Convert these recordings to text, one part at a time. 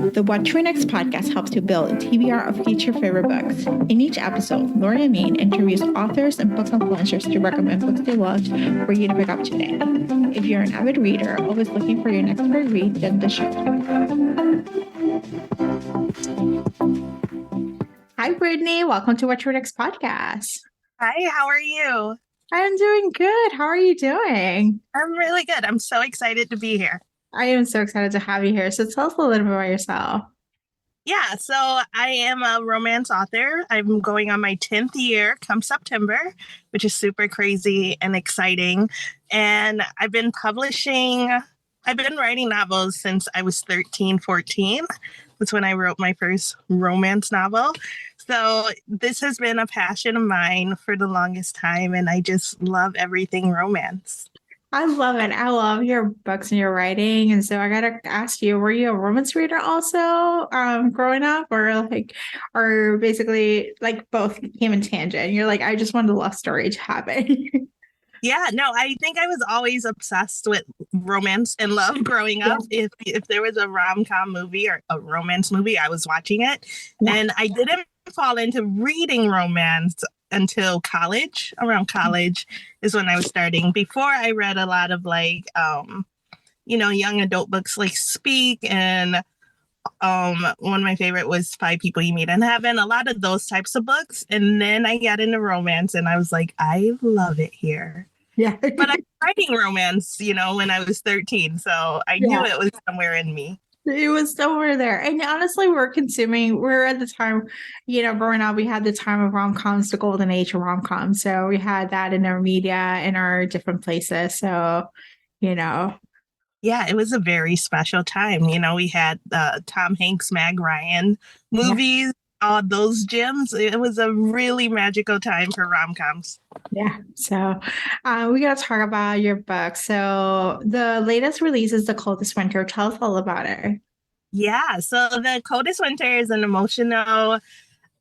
The What to Read Next podcast helps you build a TBR of future favorite books. In each episode, Lori and Maine interviews authors and book influencers to recommend books they loved for you to pick up today. If you're an avid reader, always looking for your next favorite read, then the show. Hi, Brittainy. Welcome to What to Read Next podcast. Hi, how are you? I'm doing good. How are you doing? I'm really good. I'm so excited to be here. I am so excited to have you here. So tell us a little bit about yourself. Yeah, so I am a romance author. I'm going on my 10th year come September, which is super crazy and exciting. And I've been writing novels since I was 13, 14. That's when I wrote my first romance novel. So this has been a passion of mine for the longest time, and I just love everything romance. I love it. I love your books and your writing. And so I gotta ask you, were you a romance reader also growing up, or basically like both came in tangent? You're like, I just wanted a love story to happen. Yeah, no, I think I was always obsessed with romance and love growing up. Yeah. If there was a rom-com movie or a romance movie, I was watching it. Yeah. And I didn't fall into reading romance until college. Around college is when I was starting. Before I read a lot of young adult books like Speak, and one of my favorite was Five People You Meet in Heaven, a lot of those types of books. And then I got into romance and I was like, I love it here. Yeah. But I was writing romance, when I was 13. So I knew it was somewhere in me. It was somewhere there. And honestly, we're at the time, growing up, we had the time of rom-coms, the golden age of rom-coms. So we had that in our media, in our different places. So, Yeah, it was a very special time. We had Tom Hanks, Meg Ryan movies, all those gems. It was a really magical time for rom-coms. Yeah. So we got to talk about your book. So the latest release is The Coldest Winter. Tell us all about it. Yeah. So The Coldest Winter is an emotional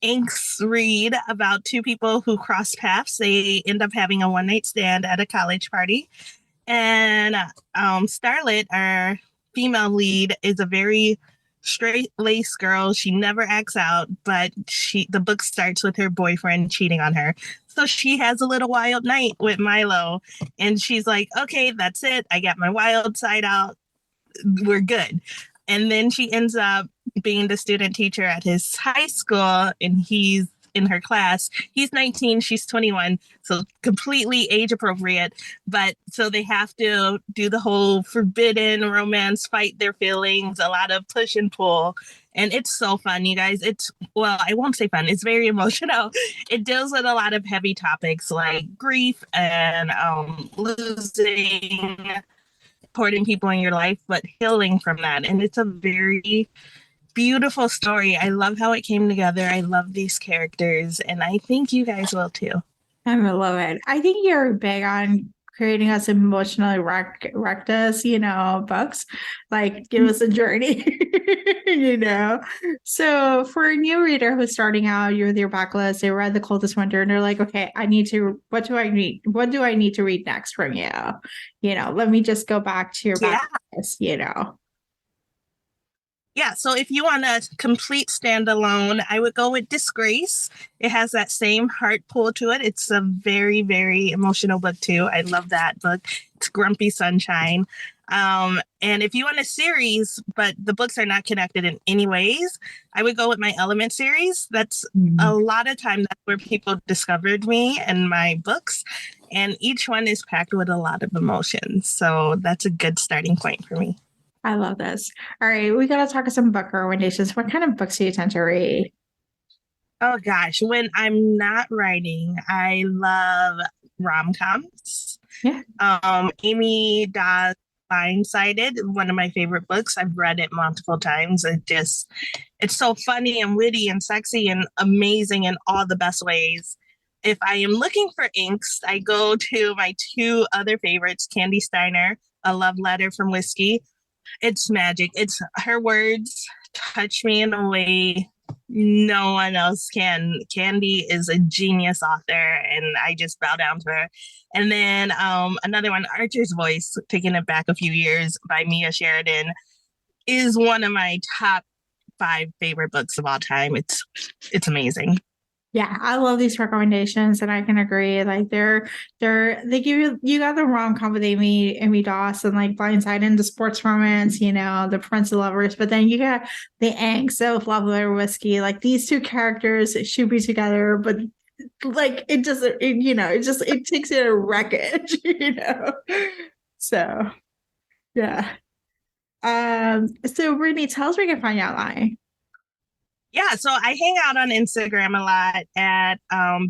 angst read about two people who cross paths. They end up having a one-night stand at a college party. And Starlet, our female lead, is a very straight-laced girl. She never acts out, but the book starts with her boyfriend cheating on her. So she has a little wild night with Milo, and she's like, okay, that's it. I got my wild side out. We're good. And then she ends up being the student teacher at his high school, and he's in her class. He's 19, she's 21, so completely age appropriate. But so they have to do the whole forbidden romance, fight their feelings, a lot of push and pull. And it's so fun, you guys. I won't say fun, it's very emotional. It deals with a lot of heavy topics like grief and losing important people in your life, but healing from that. And it's a very beautiful story. I love how it came together. I love these characters, and I think you guys will too. I love it. I think you're big on creating us emotionally wrecked us, books. Like, give us a journey, So for a new reader who's starting out, you're with your backlist, they read The Coldest Winter, and they're like, okay, what do I need? What do I need to read next from you? Let me just go back to your backlist, Yeah, so if you want a complete standalone, I would go with Disgrace. It has that same heart pull to it. It's a very, very emotional book too. I love that book. It's Grumpy Sunshine. And if you want a series, but the books are not connected in any ways, I would go with my Element series. That's a lot of time that's where people discovered me and my books. And each one is packed with a lot of emotions. So that's a good starting point for me. I love this. All right, we got to talk some book recommendations. What kind of books do you tend to read? Oh gosh, when I'm not writing, I love rom-coms. Yeah. Amy Dawes' Blindsided, one of my favorite books. I've read it multiple times. It's so funny and witty and sexy and amazing in all the best ways. If I am looking for angst, I go to my two other favorites, Candy Steiner, A Love Letter from Whiskey. It's magic. It's her words touch me in a way no one else can. Candy is a genius author, and I just bow down to her. And then another one, Archer's Voice, taking it back a few years by Mia Sheridan, is one of my top 5 favorite books of all time. It's amazing. Yeah, I love these recommendations, and I can agree. Like they give you got the rom-com with Amy Doss and like Blindside and the sports romance, the Prince of Lovers, but then you got the angst of Love Letter Whiskey. Like these two characters should be together, but like it doesn't, it takes it a wreckage. So yeah. So Brittany, tell us where you can find you online. Yeah, so I hang out on Instagram a lot at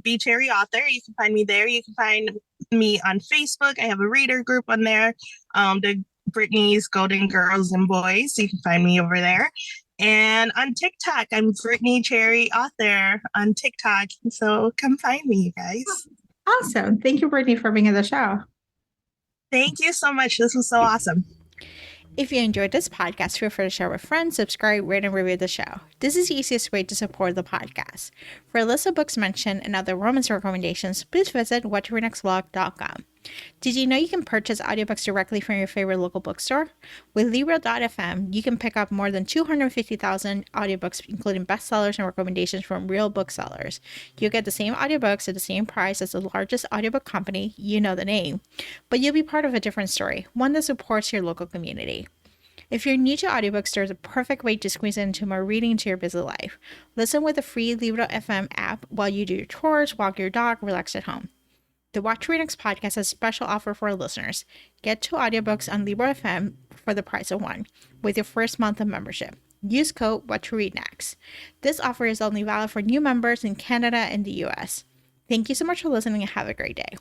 B Cherry Author. You can find me there. You can find me on Facebook. I have a reader group on there, the Brittany's Golden Girls and Boys. You can find me over there. And on TikTok, I'm Brittainy Cherry Author on TikTok. So come find me, you guys. Awesome. Thank you, Brittany, for being on the show. Thank you so much. This was so awesome. If you enjoyed this podcast, feel free to share with friends, subscribe, rate, and review the show. This is the easiest way to support the podcast. For a list of books mentioned and other romance recommendations, please visit whattoreadnextblog.com. Did you know you can purchase audiobooks directly from your favorite local bookstore? With Libro.fm, you can pick up more than 250,000 audiobooks, including bestsellers and recommendations from real booksellers. You'll get the same audiobooks at the same price as the largest audiobook company, you know the name, but you'll be part of a different story, one that supports your local community. If you're new to audiobooks, there's a perfect way to squeeze into more reading into your busy life. Listen with the free Libro.fm app while you do your chores, walk your dog, relax at home. The What to Read Next podcast has a special offer for our listeners. Get 2 audiobooks on Libro.fm for the price of 1 with your first month of membership. Use code What to Read Next. This offer is only valid for new members in Canada and the US. Thank you so much for listening and have a great day.